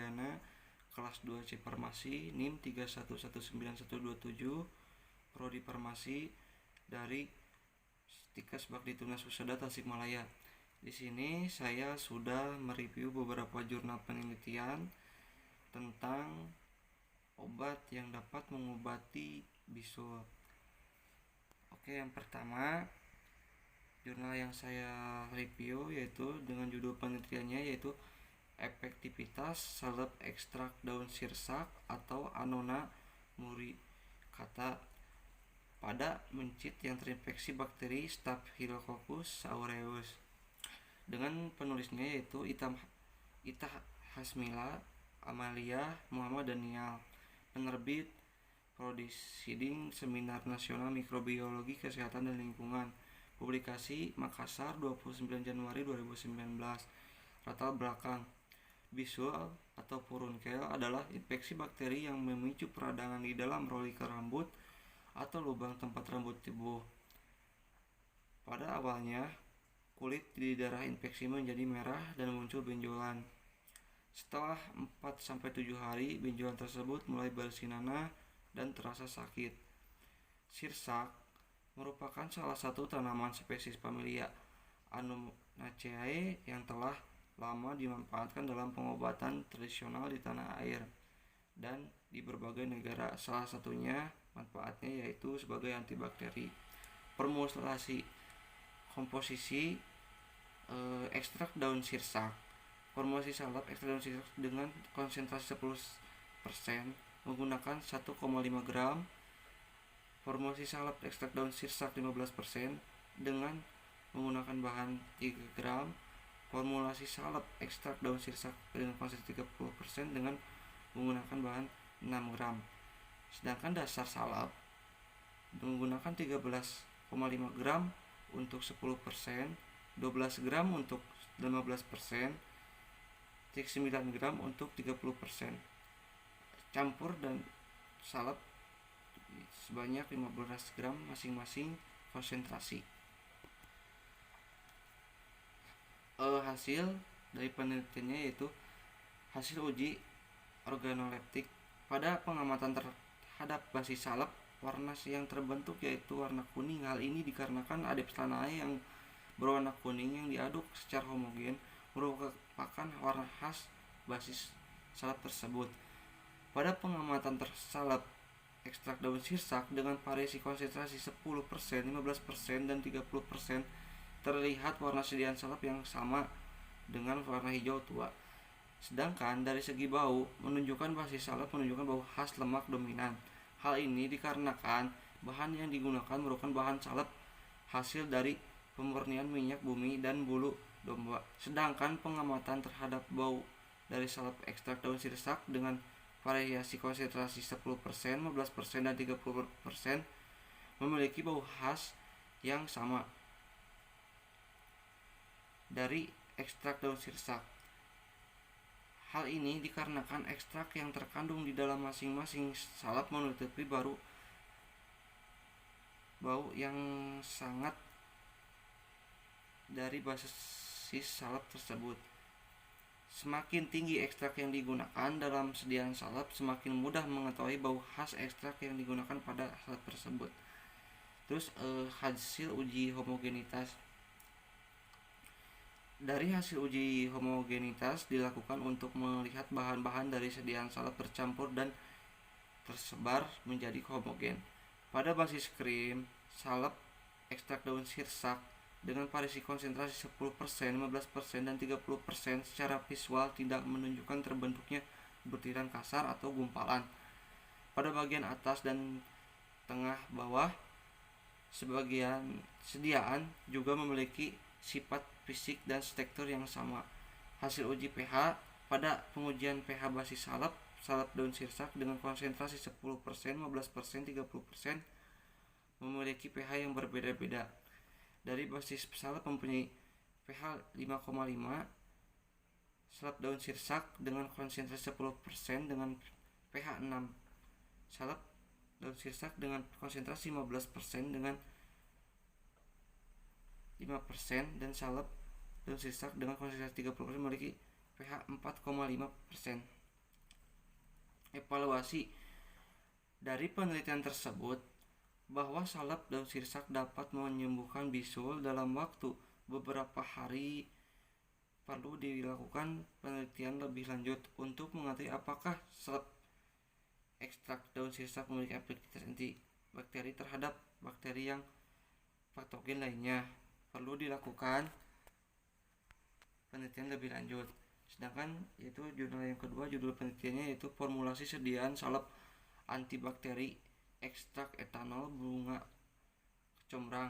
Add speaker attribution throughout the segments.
Speaker 1: Pidana kelas 2 C Farmasi NIM 31191127 Prodi Farmasi dari Stikes Bakti Tunas Husada Tasikmalaya. Di sini saya sudah mereview beberapa jurnal penelitian tentang obat yang dapat mengobati bisul. Oke, yang pertama jurnal yang saya review yaitu dengan judul penelitiannya yaitu efektivitas salep ekstrak daun sirsak atau Annona muricata pada mencit yang terinfeksi bakteri Staphylococcus aureus. Dengan penulisnya yaitu Ita Hasmila Amalia Muhammad Daniel, penerbit Proceeding Seminar Nasional Mikrobiologi Kesehatan dan Lingkungan, publikasi Makassar 29 Januari 2019. Latar belakang: bisul atau furunkel adalah infeksi bakteri yang memicu peradangan di dalam rolikel rambut atau lubang tempat rambut tubuh. Pada awalnya, kulit di daerah infeksi menjadi merah dan muncul benjolan. Setelah 4-7 hari, benjolan tersebut mulai bersinar dan terasa sakit. Sirsak merupakan salah satu tanaman spesies familia Annunaceae yang telah lama dimanfaatkan dalam pengobatan tradisional di tanah air dan di berbagai negara. Salah satunya manfaatnya yaitu sebagai antibakteri. Formulasi komposisi ekstrak daun sirsak. Formulasi salep ekstrak daun sirsak dengan konsentrasi 10% menggunakan 1,5 gram. Formulasi salep ekstrak daun sirsak 15% dengan menggunakan bahan 3 gram. Formulasi salep ekstrak daun sirsak dengan konsentrasi 30% dengan menggunakan bahan 6 gram. Sedangkan dasar salep menggunakan 13,5 gram untuk 10%, 12 gram untuk 15%, 9 gram untuk 30%. Campur dan salep sebanyak 15 gram masing-masing konsentrasi. Hasil dari penelitiannya yaitu hasil uji organoleptik. Pada pengamatan terhadap basis salep, warna yang terbentuk yaitu warna kuning. Hal ini dikarenakan adaptanae yang berwarna kuning yang diaduk secara homogen merupakan warna khas basis salep tersebut. Pada pengamatan salep ekstrak daun sirsak dengan variasi konsentrasi 10%, 15%, dan 30%, terlihat warna sediaan salep yang sama dengan warna hijau tua. Sedangkan dari segi bau, menunjukkan basis salep menunjukkan bau khas lemak dominan. Hal ini dikarenakan bahan yang digunakan merupakan bahan salep hasil dari pemurnian minyak bumi dan bulu domba. Sedangkan pengamatan terhadap bau dari salep ekstrak daun sirsak dengan variasi konsentrasi 10%, 15%, dan 30% memiliki bau khas yang sama dari ekstrak daun sirsak. Hal ini dikarenakan ekstrak yang terkandung di dalam masing-masing salep menutupi bau yang sangat dari basis salep tersebut. Semakin tinggi ekstrak yang digunakan dalam sediaan salep, semakin mudah mengetahui bau khas ekstrak yang digunakan pada salep tersebut. Terus hasil uji homogenitas. Dari hasil uji homogenitas dilakukan untuk melihat bahan-bahan dari sediaan salep bercampur dan tersebar menjadi homogen. Pada basis krim, salep ekstrak daun sirsak dengan variasi konsentrasi 10%, 15%, dan 30% secara visual tidak menunjukkan terbentuknya butiran kasar atau gumpalan. Pada bagian atas dan tengah bawah, sebagian sediaan juga memiliki sifat fisik dan struktur yang sama. Hasil uji pH. Pada pengujian pH basis salep daun sirsak dengan konsentrasi 10%, 15%, 30% memiliki pH yang berbeda-beda. Dari basis salep mempunyai pH 5,5, salep daun sirsak dengan konsentrasi 10% dengan pH 6, salep daun sirsak dengan konsentrasi 15% dengan 5%, dan salep daun sirsak dengan konsentrasi 30% memiliki pH 4,5%. Evaluasi dari penelitian tersebut bahwa salep daun sirsak dapat menyembuhkan bisul dalam waktu beberapa hari. Perlu dilakukan penelitian lebih lanjut untuk mengetahui apakah salep ekstrak daun sirsak memiliki efektivitas antibakteri terhadap bakteri yang patogen lainnya. Perlu dilakukan penelitian lebih lanjut. Sedangkan yaitu jurnal yang kedua, judul penelitiannya yaitu formulasi sediaan salep antibakteri ekstrak etanol bunga kecombrang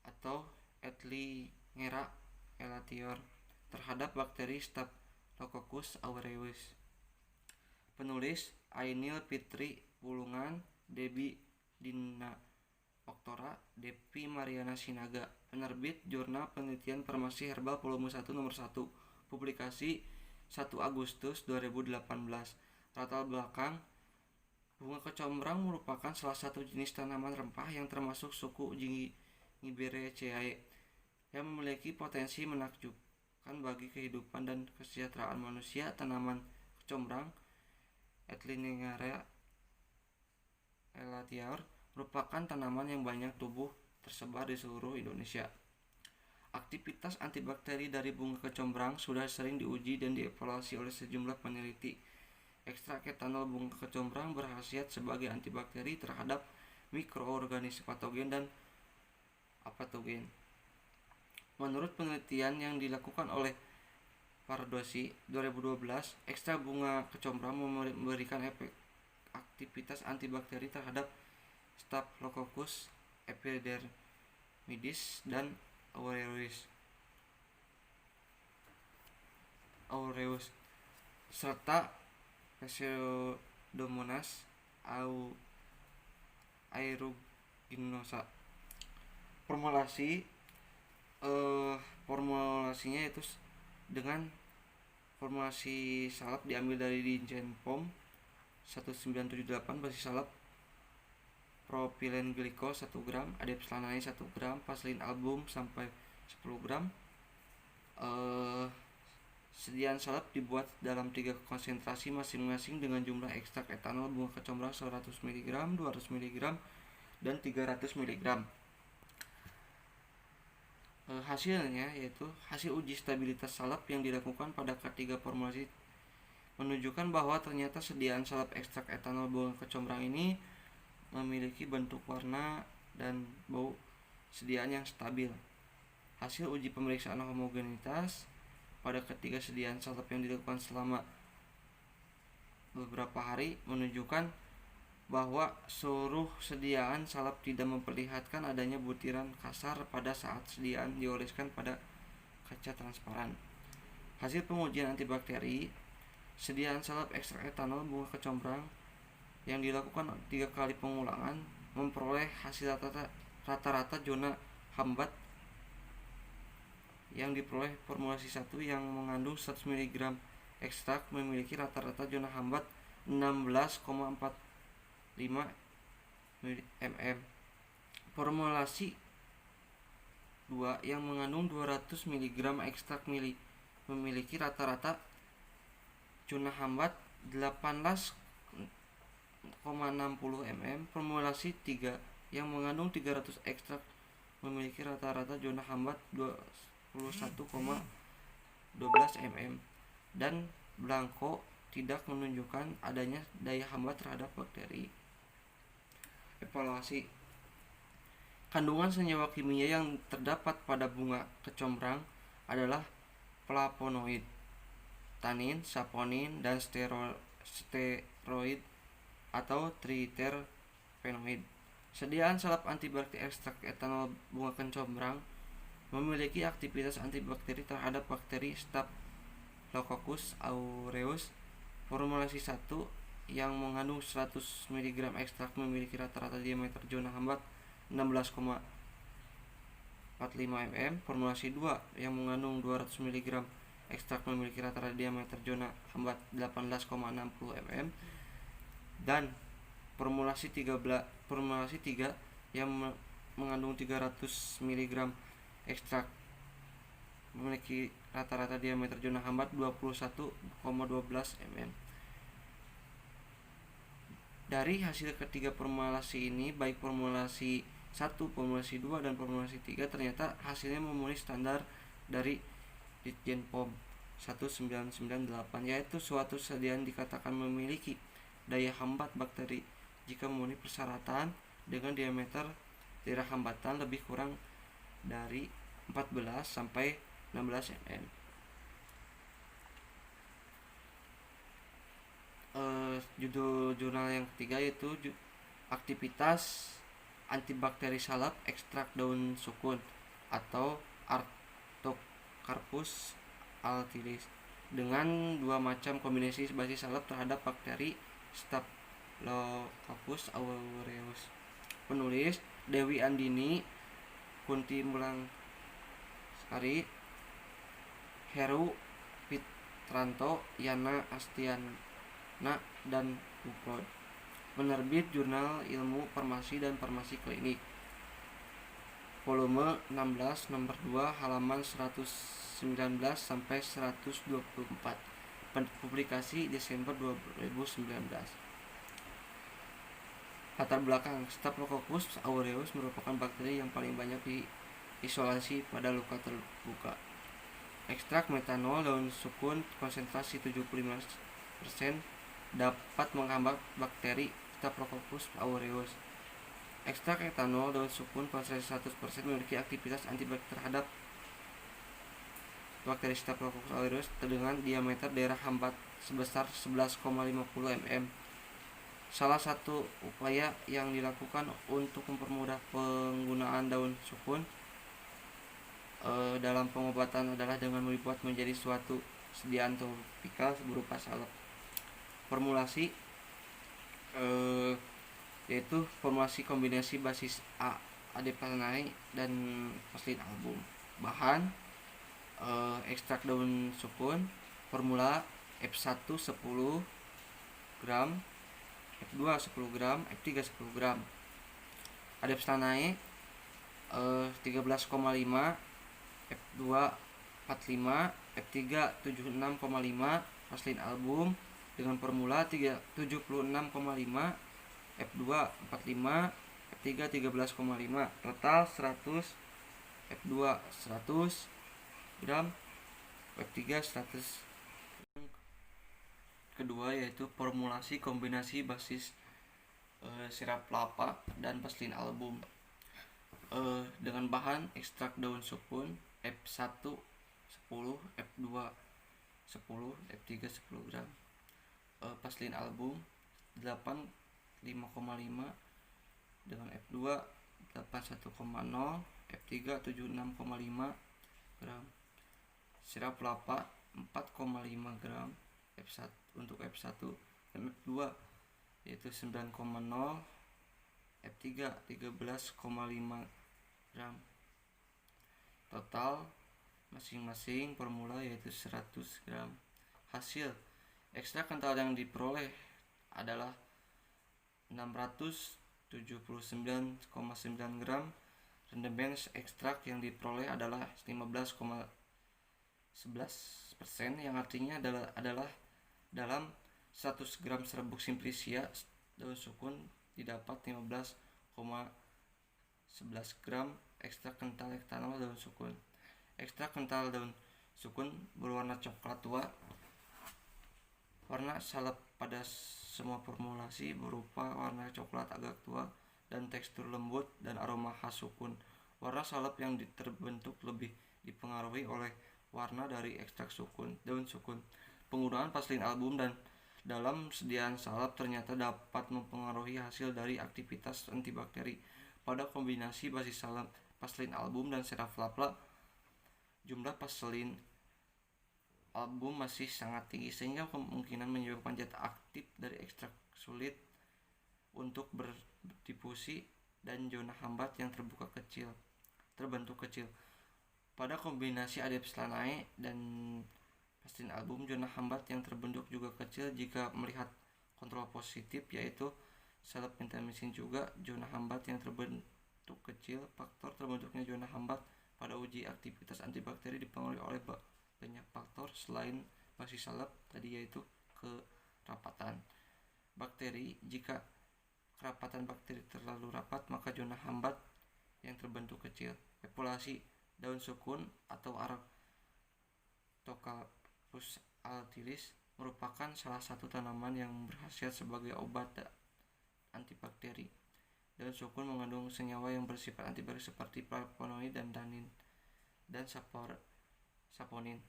Speaker 1: atau Ethylengera elatior terhadap bakteri Staphylococcus aureus. Penulis Ainil Fitri Pulungan, Debbie Dina Oktora, Devi Mariana Sinaga. Penerbit Jurnal Penelitian Farmasi Herbal Volume 1 nomor 1. Publikasi 1 Agustus 2018. Latar belakang: bunga kecombrang merupakan salah satu jenis tanaman rempah yang termasuk suku Zingiberaceae yang memiliki potensi menakjubkan bagi kehidupan dan kesejahteraan manusia. Tanaman kecombrang Ethylengera elatior merupakan tanaman yang banyak tumbuh tersebar di seluruh Indonesia. Aktivitas antibakteri dari bunga kecombrang sudah sering diuji dan dievaluasi oleh sejumlah peneliti. Ekstrak etanol bunga kecombrang berkhasiat sebagai antibakteri terhadap mikroorganisme patogen dan apatogen. Menurut penelitian yang dilakukan oleh Pardosi 2012, ekstrak bunga kecombrang memberikan efek aktivitas antibakteri terhadap Staphylococcus epidermidis dan aureus serta Pseudomonas aeruginosa. Formulasinya itu dengan formulasi salep diambil dari Digenpom 1978, basis salep propylen glikol 1 gram, adepslanane 1 gram, vaselin album sampai 10 gram. Sediaan salep dibuat dalam 3 konsentrasi masing-masing dengan jumlah ekstrak etanol bunga kecombrang 100 mg, 200 mg, dan 300 mg. Hasilnya yaitu hasil uji stabilitas salep yang dilakukan pada ketiga formulasi menunjukkan bahwa ternyata sediaan salep ekstrak etanol bunga kecombrang ini memiliki bentuk, warna, dan bau sediaan yang stabil. Hasil uji pemeriksaan homogenitas pada ketiga sediaan salep yang dilakukan selama beberapa hari menunjukkan bahwa seluruh sediaan salep tidak memperlihatkan adanya butiran kasar pada saat sediaan dioleskan pada kaca transparan. Hasil pengujian antibakteri sediaan salep ekstrak etanol bunga kecombrang yang dilakukan 3 kali pengulangan memperoleh hasil rata-rata zona hambat yang diperoleh formulasi 1 yang mengandung 100 mg ekstrak memiliki rata-rata zona hambat 16,45 mm. Formulasi 2 yang mengandung 200 mg ekstrak memiliki rata-rata zona hambat 18,60 mm. Formulasi 3 yang mengandung 300 ekstrak memiliki rata-rata zona hambat 21,12 mm dan blanko tidak menunjukkan adanya daya hambat terhadap bakteri. Evaluasi: kandungan senyawa kimia yang terdapat pada bunga kecombrang adalah flavonoid, tanin, saponin, dan steroid atau triterpenoid. Sediaan salep antibakteri ekstrak etanol bunga kecombrang memiliki aktivitas antibakteri terhadap bakteri Staphylococcus aureus. Formulasi 1 yang mengandung 100 mg ekstrak memiliki rata-rata diameter zona hambat 16,45 mm. Formulasi 2 yang mengandung 200 mg ekstrak memiliki rata-rata diameter zona hambat 18,60 mm. Dan formulasi 3 yang mengandung 300 mg ekstrak memiliki rata-rata diameter zona hambat 21,12 mm. Dari hasil ketiga formulasi ini, baik formulasi 1, formulasi 2, dan formulasi 3 ternyata hasilnya memenuhi standar dari Ditjen POM 1998, yaitu suatu sediaan dikatakan memiliki daya hambat bakteri jika memenuhi persyaratan dengan diameter daerah hambatan lebih kurang dari 14 sampai 16 mm. Judul jurnal yang ketiga yaitu aktivitas antibakteri salep ekstrak daun sukun atau Artocarpus altilis dengan dua macam kombinasi basis salep terhadap bakteri Staphylococcus aureus. Penulis Dewi Andini, Kunti Mulang Sari, Heru Pitranto, Yana Astiana, dan Buprod. Penerbit Jurnal Ilmu Farmasi dan Farmasi Klinik, volume 16, nomor 2, halaman 119 sampai 124. Publikasi Desember 2019. Latar belakang: Staphylococcus aureus merupakan bakteri yang paling banyak diisolasi pada luka terbuka. Ekstrak metanol daun sukun konsentrasi 75% dapat menghambat bakteri Staphylococcus aureus. Ekstrak etanol daun sukun konsentrasi 100% memiliki aktivitas antibakteri terhadap bakteri Staphylococcus aureus dengan diameter daerah hambat sebesar 11,50 mm. Salah satu upaya yang dilakukan untuk mempermudah penggunaan daun sukun dalam pengobatan adalah dengan dibuat menjadi suatu sediaan topikal berupa salep. Formulasi yaitu formulasi kombinasi basis A, Adepanae, dan Paslin album. Bahan ekstrak daun sukun, formula F1 10 gram, F2 10 gram, F3 10 gram. Adepanae 13,5, F2 45, F3 76,5. Paslin album dengan formula 76,5, F2 45, F3 13,5. Total 100, F2 100 gram, F3 100. Kedua yaitu formulasi kombinasi basis sirap kelapa dan paslin album dengan bahan ekstrak daun sukun F1 10, F2 10, F3 10 gram. Paslin album 5,5 dengan F2 81,0, F3 76,5 gram. Sirap kelapa 4,5 gram F1 untuk F1, dan F2 yaitu 9,0, F3 13,5 gram. Total masing-masing formula yaitu 100 gram. Hasil ekstrak kental yang diperoleh adalah 679,9 gram. Rendemen ekstrak yang diperoleh adalah 15,11%, yang artinya adalah dalam 100 gram serbuk Simplicia daun sukun didapat 15,11 gram ekstrak kental etanol daun sukun. Ekstrak kental daun sukun berwarna coklat tua. Warna salep pada semua formulasi berupa warna coklat agak tua dan tekstur lembut dan aroma khas sukun. Warna salep yang terbentuk lebih dipengaruhi oleh warna dari ekstrak daun sukun. Penggunaan paslin album dan dalam sediaan salep ternyata dapat mempengaruhi hasil dari aktivitas antibakteri. Pada kombinasi basis salep, paslin album, dan sirap kelapa, jumlah paslin album masih sangat tinggi sehingga kemungkinan menyebabkan zat aktif dari ekstrak sulit untuk berdifusi dan zona hambat yang terbentuk kecil. Pada kombinasi Adepanae dan paslin album, zona hambat yang terbentuk juga kecil jika melihat kontrol positif, yaitu salep pentamicin. Juga zona hambat yang terbentuk kecil. Faktor terbentuknya zona hambat pada uji aktivitas antibakteri dipengaruhi oleh banyak faktor selain basis salep tadi, yaitu kerapatan bakteri. Jika kerapatan bakteri terlalu rapat, maka zona hambat yang terbentuk kecil. Populasi daun sukun atau Artocarpus altilis merupakan salah satu tanaman yang berkhasiat sebagai obat antibakteri. Daun sukun mengandung senyawa yang bersifat antibakteri seperti flavonoid dan tannin dan saponin.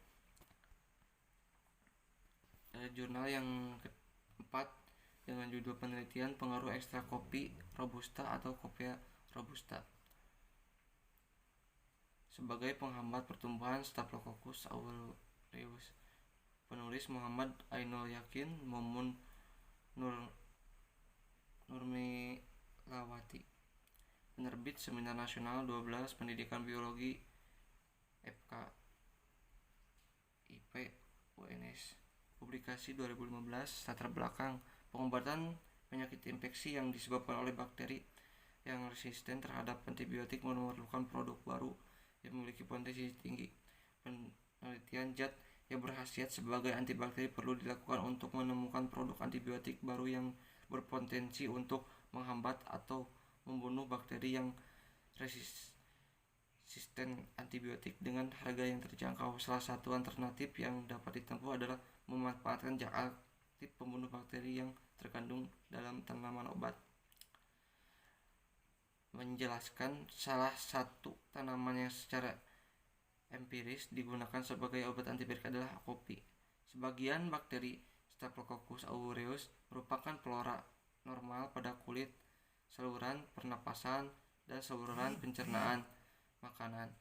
Speaker 1: Jurnal yang keempat dengan judul penelitian pengaruh ekstrak kopi robusta atau Coffea robusta sebagai penghambat pertumbuhan Staphylococcus aureus. Penulis Muhammad Ainul Yakin, Mumun Nurmilawati. Penerbit Seminar Nasional 12 Pendidikan Biologi FKIP UNS. Publikasi 2015. Latar belakang pengobatan penyakit infeksi yang disebabkan oleh bakteri yang resisten terhadap antibiotik memerlukan produk baru yang memiliki potensi tinggi. Penelitian zat yang berkhasiat sebagai antibakteri perlu dilakukan untuk menemukan produk antibiotik baru yang berpotensi untuk menghambat atau membunuh bakteri yang resisten antibiotik dengan harga yang terjangkau. Salah satu alternatif yang dapat ditempuh adalah memanfaatkan zat aktif pembunuh bakteri yang terkandung dalam tanaman obat. Menjelaskan salah satu tanaman yang secara empiris digunakan sebagai obat antibiotik adalah kopi. Sebagian bakteri Staphylococcus aureus merupakan flora normal pada kulit, saluran pernapasan, dan saluran pencernaan makanan.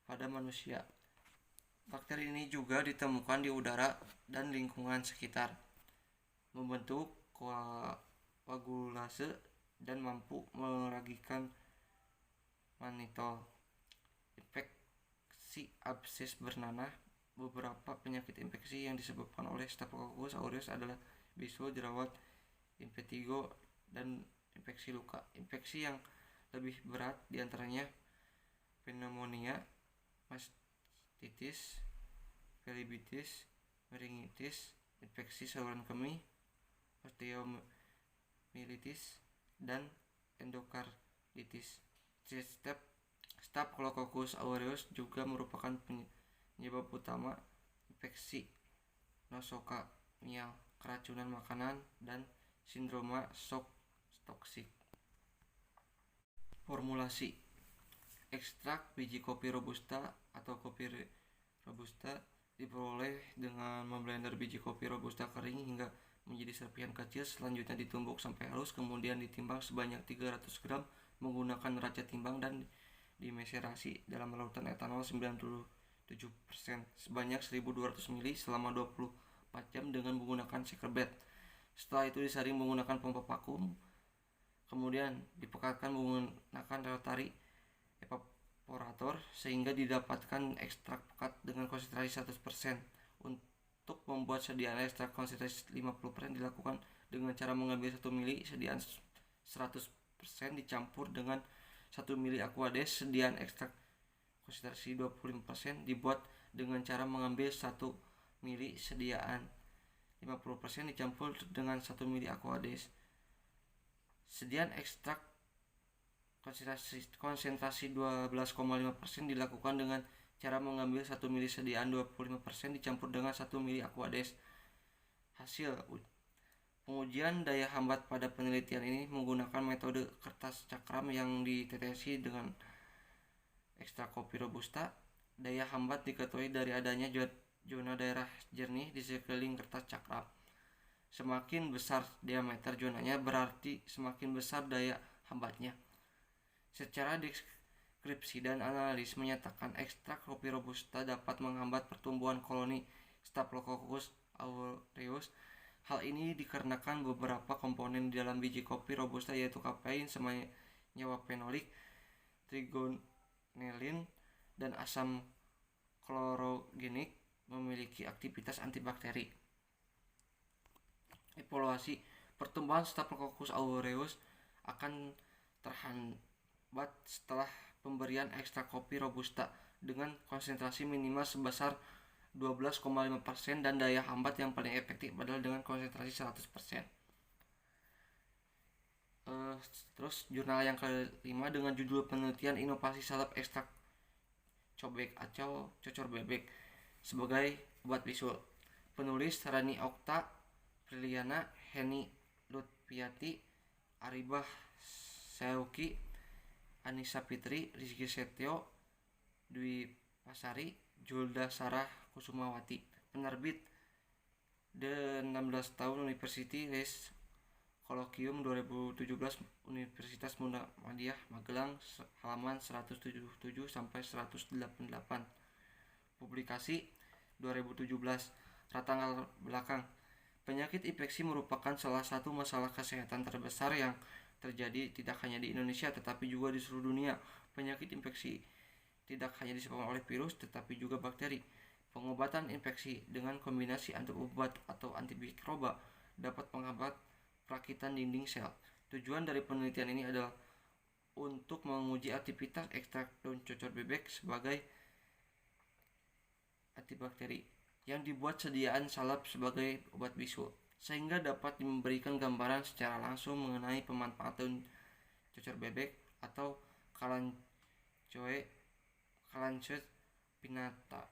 Speaker 1: Pada manusia, bakteri ini juga ditemukan di udara dan lingkungan sekitar, membentuk koagulase dan mampu meragikan manitol. Infeksi abses bernanah. Beberapa penyakit infeksi yang disebabkan oleh Staphylococcus aureus adalah bisul, jerawat, impetigo, dan infeksi luka. Infeksi yang lebih berat diantaranya pneumonia, mastitis, phlebitis, meningitis, infeksi saluran kemih, osteomyelitis, dan endokarditis. Staphylococcus aureus juga merupakan penyebab utama infeksi nosocomial, keracunan makanan, dan sindroma shock toksik. Formulasi ekstrak biji kopi robusta atau kopi robusta diperoleh dengan memblender biji kopi robusta kering hingga menjadi serpihan kecil, selanjutnya ditumbuk sampai halus, kemudian ditimbang sebanyak 300 gram menggunakan neraca timbang dan dimeserasi dalam larutan etanol 97% sebanyak 1200 ml selama 24 jam dengan menggunakan shaker bed. Setelah itu disaring menggunakan pompa vakum, kemudian dipekatkan menggunakan rotary evaporator sehingga didapatkan ekstrak pekat dengan konsentrasi 100%. Untuk membuat sediaan ekstrak konsentrasi 50% dilakukan dengan cara mengambil 1 ml sediaan 100% dicampur dengan 1 ml aquades. Sediaan ekstrak konsentrasi 25% dibuat dengan cara mengambil 1 ml sediaan 50% dicampur dengan 1 ml aquades. Sediaan ekstrak konsentrasi 12,5% dilakukan dengan cara mengambil 1 ml sediaan 25% dicampur dengan 1 ml aquades. Hasil pengujian daya hambat pada penelitian ini menggunakan metode kertas cakram yang ditetesi dengan ekstrak kopi robusta. Daya hambat diketahui dari adanya zona daerah jernih di sekeliling kertas cakram. Semakin besar diameter zonanya berarti semakin besar daya hambatnya. Secara deskripsi dan analis menyatakan ekstrak kopi robusta dapat menghambat pertumbuhan koloni Staphylococcus aureus. Hal ini dikarenakan beberapa komponen di dalam biji kopi robusta yaitu kafein, senyawa fenolik, trigonelin, dan asam klorogenik memiliki aktivitas antibakteri. Evaluasi pertumbuhan Staphylococcus aureus akan terhambat setelah pemberian ekstrak kopi robusta dengan konsentrasi minimal sebesar 12,5% dan daya hambat yang paling efektif adalah dengan konsentrasi 100%. Eh, Terus jurnal yang kelima dengan judul penelitian inovasi salep ekstrak cobek atau cocor bebek sebagai obat bisul. Penulis Rani Okta, Priliana, Heni Lutfiati, Aribah Seuki, Anissa Fitri, Rizky Setio, Dwi Pasari, Julda Sarah Kusumawati. Penerbit The 16 tahun University Res Kolokium 2017 Universitas Muhammadiyah Magelang halaman 177 sampai 188. Publikasi 2017. Tanggal belakang. Penyakit infeksi merupakan salah satu masalah kesehatan terbesar yang terjadi tidak hanya di Indonesia tetapi juga di seluruh dunia. Penyakit infeksi tidak hanya disebabkan oleh virus tetapi juga bakteri. Pengobatan infeksi dengan kombinasi anti-obat atau antimikroba dapat menghambat perakitan dinding sel. Tujuan dari penelitian ini adalah untuk menguji aktivitas ekstrak daun cocor bebek sebagai antibakteri yang dibuat sediaan salep sebagai obat bisul, sehingga dapat memberikan gambaran secara langsung mengenai pemanfaatan cocor bebek atau Kalanchoe pinnata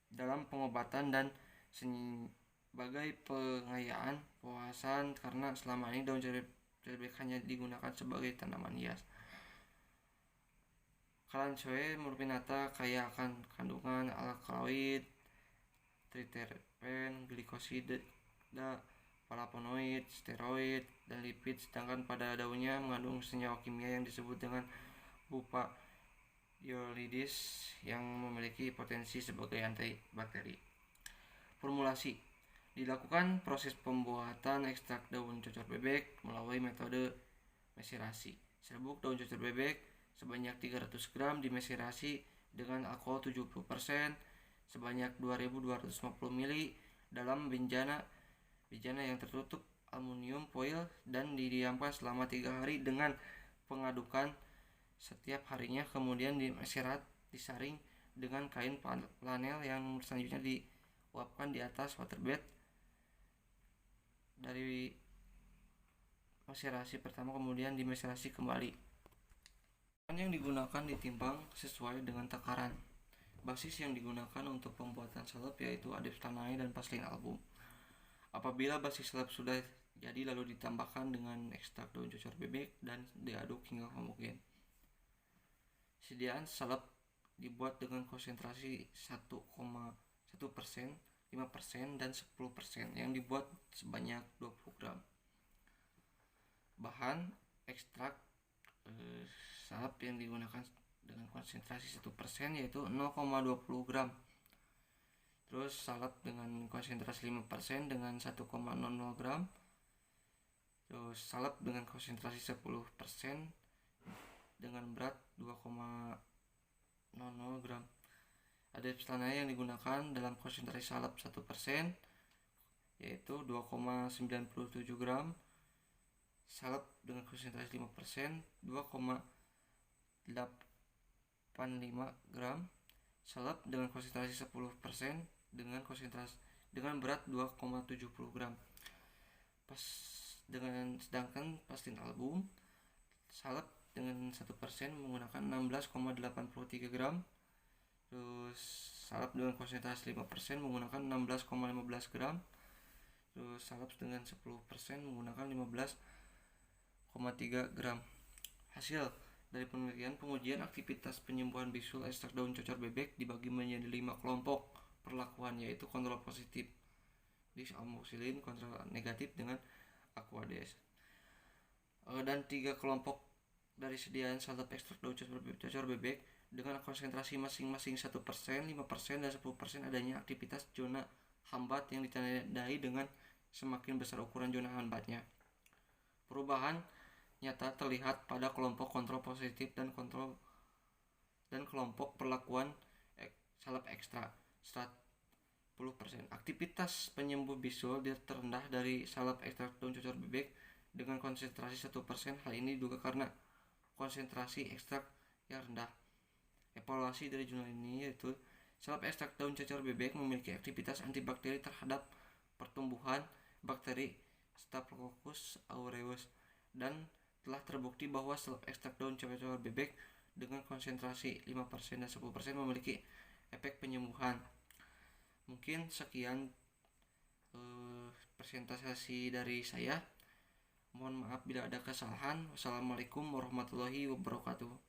Speaker 1: dalam pengobatan dan sebagai pengayaan pewasan karena selama ini daun cocor bebek hanya digunakan sebagai tanaman hias. Kalanchoe pinnata kaya akan kandungan alkaloid, triterpen, glikosida, flavonoid, steroid, dan lipid, sedangkan pada daunnya mengandung senyawa kimia yang disebut dengan bufadiolidis yang memiliki potensi sebagai antibakteri. Formulasi dilakukan proses pembuatan ekstrak daun cocor bebek melalui metode mesirasi. Serbuk daun cocor bebek sebanyak 300 gram dimeserasi dengan alkohol 70% sebanyak 2250 ml dalam bejana yang tertutup aluminium foil dan didiamkan selama 3 hari dengan pengadukan setiap harinya, kemudian disaring dengan kain flanel yang selanjutnya diuapkan di atas waterbed dari meserasi pertama, kemudian dimeserasi kembali. Yang digunakan ditimbang sesuai dengan takaran. Basis yang digunakan untuk pembuatan salep yaitu adeptanai dan paslin album. Apabila basis salep sudah jadi lalu ditambahkan dengan ekstrak daun cocor bebek dan diaduk hingga homogen. Sediaan salep dibuat dengan konsentrasi 1,1%, 5%, dan 10% yang dibuat sebanyak 20 gram. Bahan ekstrak salep yang digunakan dengan konsentrasi 1% yaitu 0,20 gram. Terus salep dengan konsentrasi 5% dengan 1,00 gram. Terus salep dengan konsentrasi 10% dengan berat 2,00 gram. Adeptanai yang digunakan dalam konsentrasi salep 1% yaitu 2,97 gram. Salep dengan konsentrasi 5% 2,85 gram. Salep dengan konsentrasi 10% dengan berat 2,70 gram. Sedangkan paslin album salep dengan 1% menggunakan 16,83 gram. Terus salep dengan konsentrasi 5% menggunakan 16,15 gram. Terus salep dengan 10% menggunakan 15,3 gram. Hasil dari pengujian aktivitas penyembuhan bisul ekstrak daun cocor bebek dibagi menjadi 5 kelompok perlakuan, yaitu kontrol positif disalmoxilin, kontrol negatif dengan aquades, dan 3 kelompok dari sediaan salep ekstrak daun cocor bebek dengan konsentrasi masing-masing 1%, 5%, dan 10% adanya aktivitas zona hambat yang ditandai dengan semakin besar ukuran zona hambatnya. Perubahan nyata terlihat pada kelompok kontrol positif dan kelompok perlakuan salep ekstra 10%. Aktivitas penyembuh bisul terendah dari salep ekstrak daun cocor bebek dengan konsentrasi 1%. Hal ini juga karena konsentrasi ekstrak yang rendah. Evaluasi dari jurnal ini yaitu salep ekstrak daun cocor bebek memiliki aktivitas antibakteri terhadap pertumbuhan bakteri Staphylococcus aureus dan telah terbukti bahwa setelah ekstrak daun cewek-cewek bebek dengan konsentrasi 5% dan 10% memiliki efek penyembuhan. Mungkin sekian presentasi dari saya. Mohon maaf bila ada kesalahan. Wassalamualaikum warahmatullahi wabarakatuh.